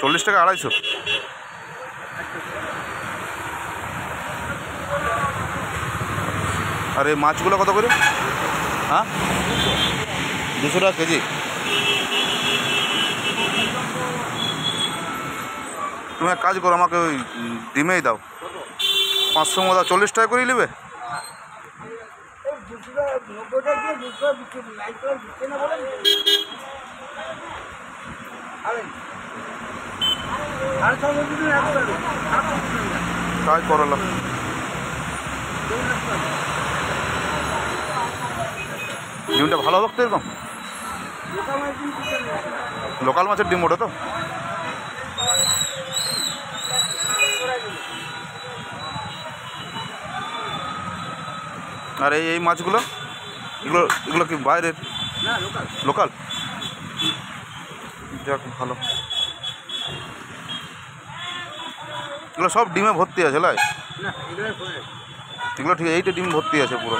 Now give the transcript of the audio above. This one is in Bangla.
40 টাকা 250। আর এই মাছগুলো কত করে? হ্যাঁ, 200 টাকা কেজি। তুমি এক কাজ করো, আমাকে ওই ডিমেই দাও 500 মতো। 40 টাকা করেই নেবে? তাই করলাম। ডিমটা ভালো হবে তো এরকম? লোকাল মাছের ডিম ওটা তো? আর এই মাছগুলো, এগুলো কি বাইরের? লোকাল। যাক ভালো। এগুলো সব ডিমে ভর্তি আছে লাই? এগুলো ঠিক, এইটা ডিম ভর্তি আছে পুরো।